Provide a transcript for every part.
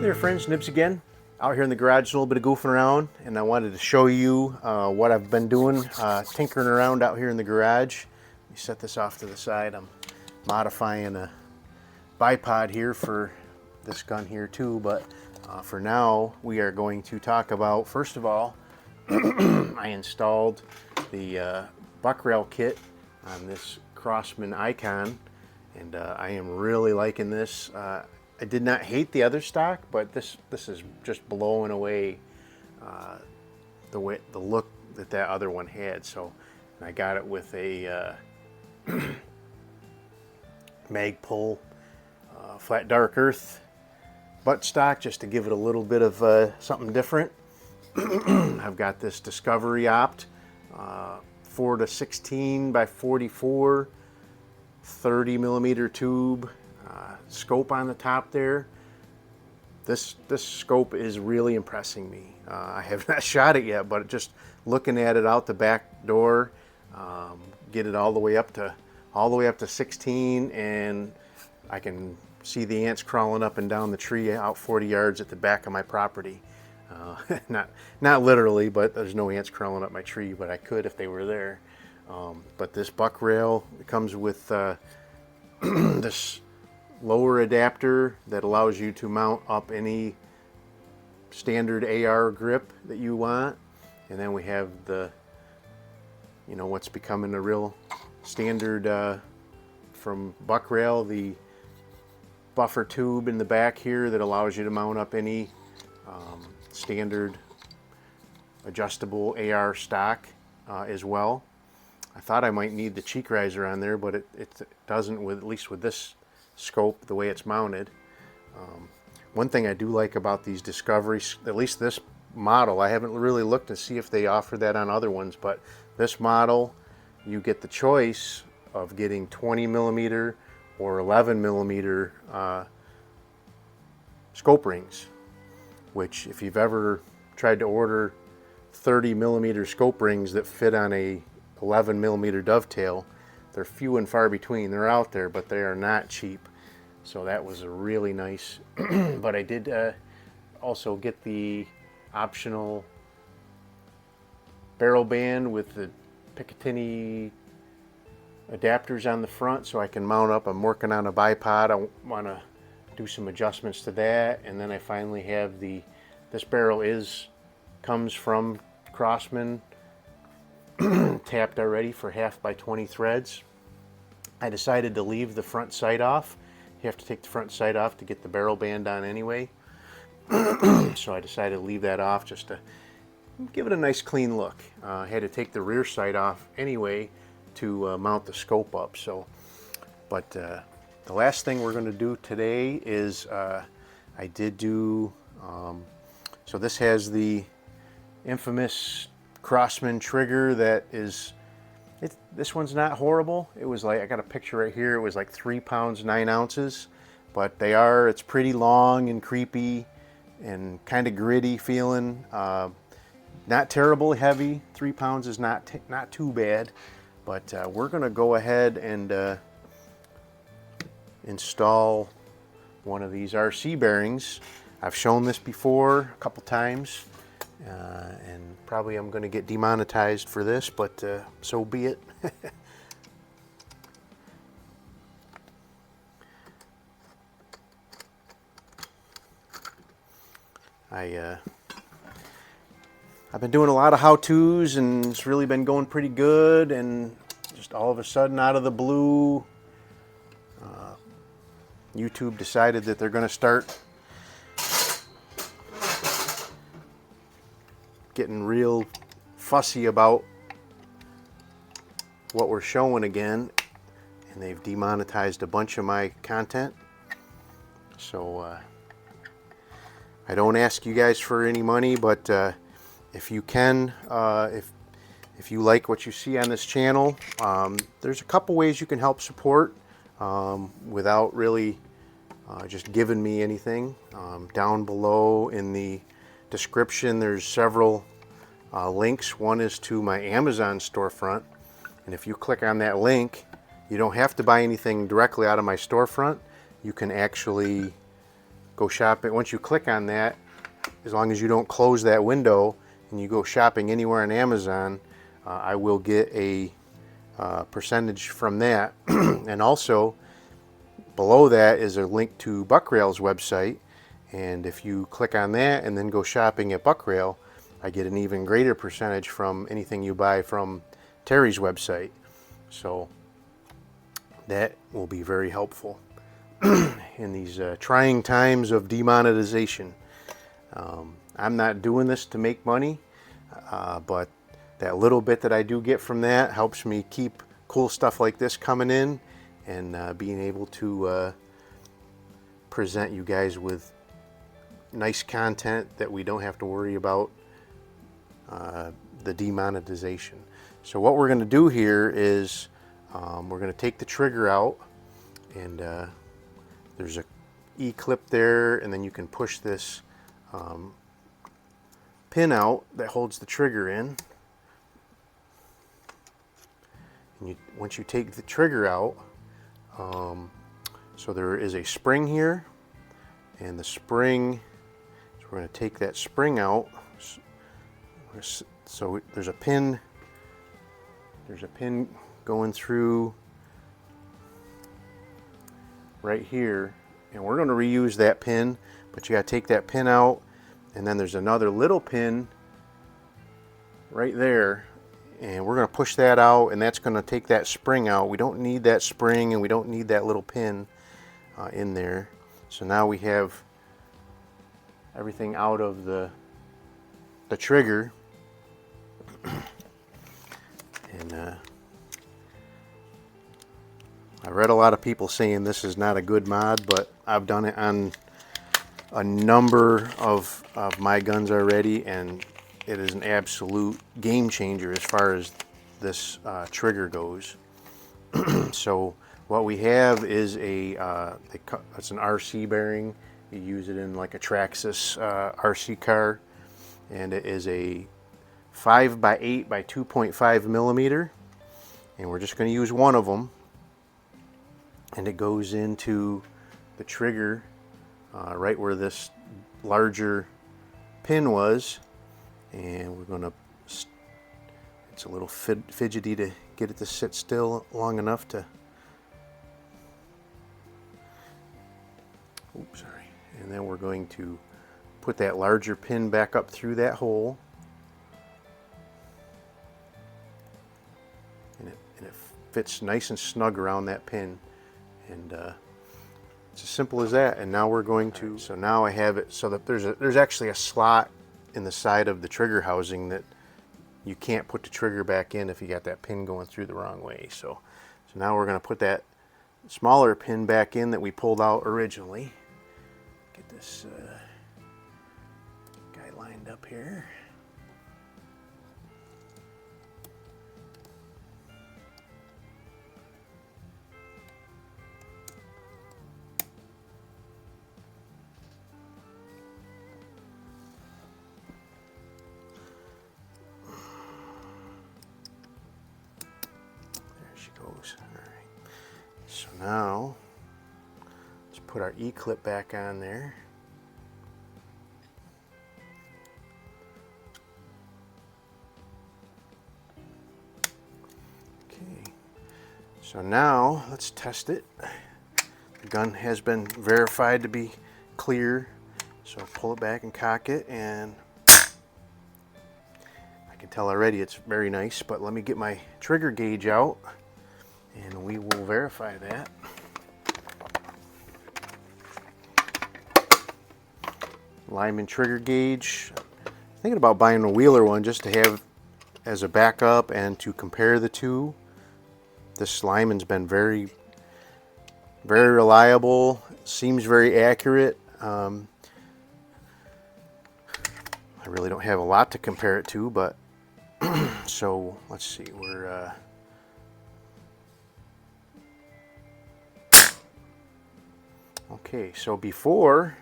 there friends, Nibs again. Out here in the garage, a little bit of goofing around, and I wanted to show you what I've been doing, tinkering around out here in the garage. Let me set this off to the side. I'm modifying a bipod here for this gun here too, but for now we are going to talk about, first of all, I installed the Buck Rail kit on this Crosman Icon, and I am really liking this. I did not hate the other stock, but this is just blowing away the look that other one had. So I got it with a Magpul flat dark earth buttstock, just to give it a little bit of something different. I've got this Discoveryopt 4-16 by 44 30 millimeter tube. Scope on the top there. This scope is really impressing me. I have not shot it yet, but just looking at it out the back door, get it all the way up to 16, and I can see the ants crawling up and down the tree out 40 yards at the back of my property. Not literally, but there's no ants crawling up my tree, but I could if they were there. But this Buck Rail, it comes with this lower adapter that allows you to mount up any standard AR grip that you want, and then we have the, you know, what's becoming a real standard from Buck Rail, the buffer tube in the back here that allows you to mount up any standard adjustable AR stock as well. I thought I might need the cheek riser on there, but it doesn't, with at least with this scope, the way it's mounted. One thing I do like about these Discoveries, at least this model, I haven't really looked to see if they offer that on other ones, but this model, you get the choice of getting 20 millimeter or 11 millimeter scope rings, which if you've ever tried to order 30 millimeter scope rings that fit on a 11 millimeter dovetail, they're few and far between. They're out there, but they are not cheap. So that was a really nice, but I did also get the optional barrel band with the Picatinny adapters on the front, so I can mount up. I'm working on a bipod. I want to do some adjustments to that, and then I finally have this barrel comes from Crosman, tapped already for 1/2 by 20 threads. I decided to leave the front sight off. You have to take the front sight off to get the barrel band on anyway. So I decided to leave that off just to give it a nice clean look. I had to take the rear sight off anyway to mount the scope up. So, but the last thing we're going to do today is I did do, so this has the infamous Crosman Trigger that is, this one's not horrible. It was like, I got a picture right here, it was like 3 pounds 9 ounces, but it's pretty long and creepy and kind of gritty feeling. Not terribly heavy. 3 pounds is not too bad, but we're gonna go ahead and install one of these RC bearings. I've shown this before a couple times. And probably I'm going to get demonetized for this, but so be it. I've been doing a lot of how-tos, and it's really been going pretty good, and just all of a sudden, out of the blue, YouTube decided that they're going to start getting real fussy about what we're showing again, and they've demonetized a bunch of my content. So I don't ask you guys for any money, but if you can, if you like what you see on this channel, there's a couple ways you can help support without really just giving me anything. Down below in the description, there's several links. One is to my Amazon storefront, and if you click on that link, you don't have to buy anything directly out of my storefront. You can actually go shopping, once you click on that, as long as you don't close that window and you go shopping anywhere on Amazon, I will get a percentage from that. And also below that is a link to Buck Rail's website, and if you click on that and then go shopping at Buck Rail, I get an even greater percentage from anything you buy from Terry's website. So that will be very helpful in these trying times of demonetization. I'm not doing this to make money, but that little bit that I do get from that helps me keep cool stuff like this coming in, and being able to present you guys with nice content that we don't have to worry about the demonetization. So what we're going to do here is we're going to take the trigger out, and there's a E-clip there, and then you can push this pin out that holds the trigger in. And once you take the trigger out, so there is a spring here, and the spring, so we're going to take that spring out. So there's a pin going through right here, and we're going to reuse that pin, but you got to take that pin out, and then there's another little pin right there, and we're going to push that out, and that's going to take that spring out. We don't need that spring, and we don't need that little pin in there. So now we have everything out of the trigger. And I read a lot of people saying this is not a good mod, but I've done it on a number of my guns already, and it is an absolute game changer as far as this trigger goes. So what we have is it's an RC bearing. You use it in like a Traxxas RC car, and it is a 5x8 by 2.5 millimeter, and we're just going to use one of them, and it goes into the trigger right where this larger pin was, and we're going to, it's a little fidgety to get it to sit still long enough to, oops, sorry, and then we're going to put that larger pin back up through that hole, and it fits nice and snug around that pin, and it's as simple as that. And now we're going to, so now I have it so that there's actually a slot in the side of the trigger housing that you can't put the trigger back in if you got that pin going through the wrong way. So now we're going to put that smaller pin back in that we pulled out originally. Get this guy lined up here. Goes. All right. So now let's put our E-clip back on there. Okay. So now let's test it. The gun has been verified to be clear. So pull it back and cock it, and I can tell already it's very nice, but let me get my trigger gauge out, and we will verify that. Lyman trigger gauge. Thinking about buying a Wheeler one just to have as a backup and to compare the two. This Lyman's been very, very reliable. Seems very accurate. I really don't have a lot to compare it to, but so let's see. We're okay, so before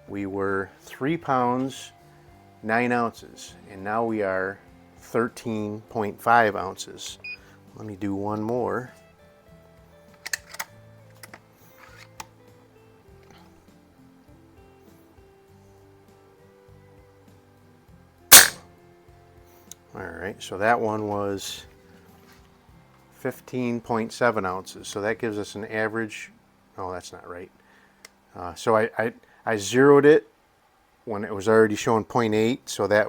we were 3 pounds 9 ounces, and now we are 13.5 ounces. Let me do one more. All right, so that one was 15.7 ounces. So that gives us an average. Oh, that's not right. So I zeroed it when it was already showing 0.8, so that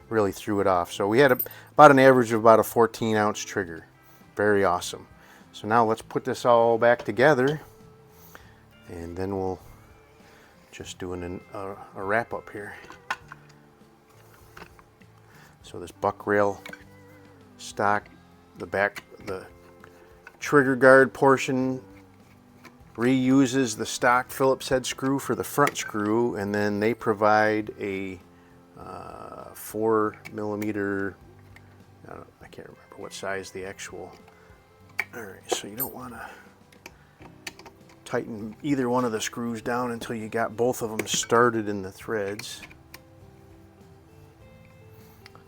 really threw it off. So we had about an average of about a 14-ounce trigger. Very awesome. So now let's put this all back together, and then we'll just do a wrap up here. So this Buck Rail stock, the trigger guard portion reuses the stock Phillips head screw for the front screw, and then they provide a 4mm, I can't remember what size the actual. All right, so you don't want to tighten either one of the screws down until you got both of them started in the threads.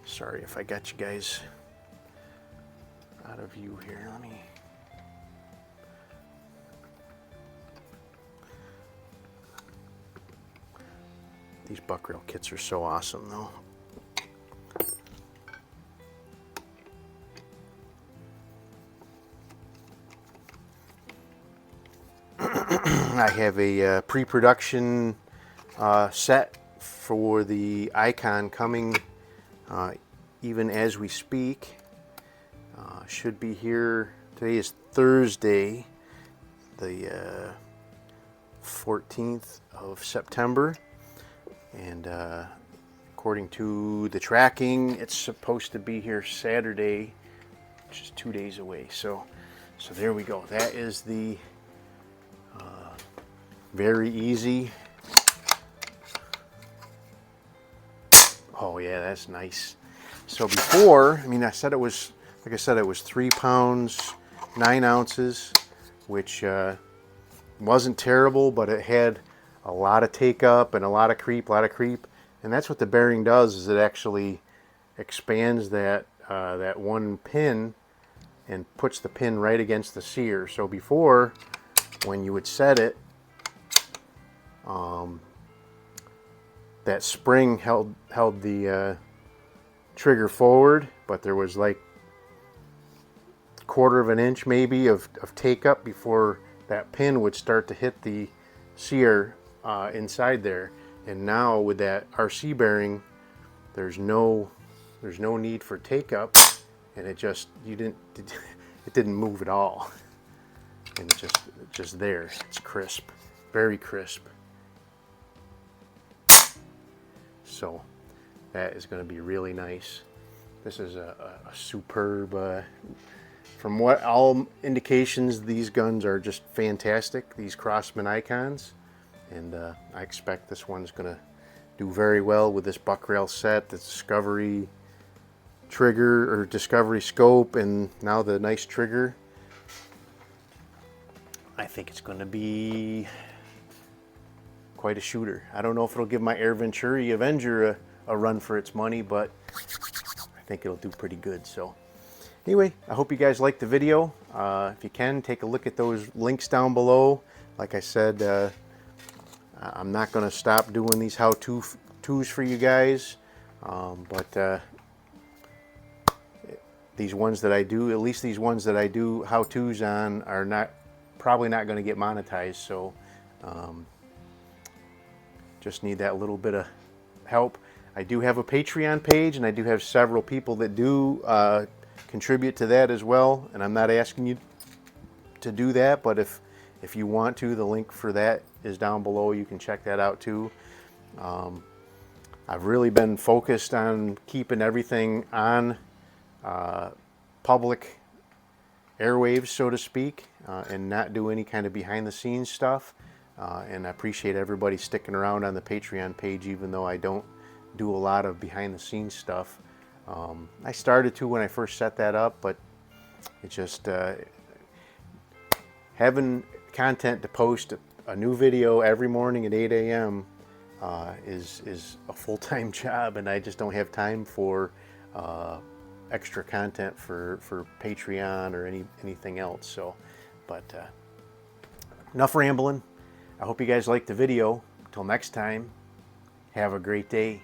Sorry if I got you guys out of view here. Let me. These Buck Rail kits are so awesome, though. I have a pre-production set for the Icon coming even as we speak. Should be here. Today is Thursday, the 14th of September. And according to the tracking, it's supposed to be here Saturday, which is 2 days away. So there we go. That is the very easy. Oh yeah, that's nice. So before, I mean, I said it was, like I said, it was 3 pounds, 9 ounces, which wasn't terrible, but it had a lot of take up and a lot of creep. And that's what the bearing does, is it actually expands that that one pin and puts the pin right against the sear. So before, when you would set it, that spring held the trigger forward, but there was like 1/4 of an inch maybe of take up before that pin would start to hit the sear inside there. And now with that RC bearing, there's no need for take up, and it didn't move at all, and it's just there. It's crisp, very crisp. So that is going to be really nice. This is a superb, from what all indications, these guns are just fantastic, these Crosman Icons. And I expect this one's going to do very well with this Buck Rail set, the Discovery trigger, or Discovery scope, and now the nice trigger. I think it's going to be quite a shooter. I don't know if it'll give my Air Venturi Avenger a run for its money, but I think it'll do pretty good. So anyway, I hope you guys liked the video. If you can, take a look at those links down below. Like I said, I'm not going to stop doing these how-tos for you guys, but these ones that I do, at least these ones that I do how-tos on, are probably not going to get monetized. So just need that little bit of help. I do have a Patreon page, and I do have several people that do contribute to that as well. And I'm not asking you to do that, but if you want to, the link for that is down below. You can check that out too. I've really been focused on keeping everything on public airwaves, so to speak, and not do any kind of behind the scenes stuff. And I appreciate everybody sticking around on the Patreon page, even though I don't do a lot of behind the scenes stuff. I started to when I first set that up, but it just having content to post a new video every morning at 8 a.m. Is a full-time job, and I just don't have time for extra content for Patreon or anything else. So, but enough rambling. I hope you guys liked the video. Until next time, have a great day.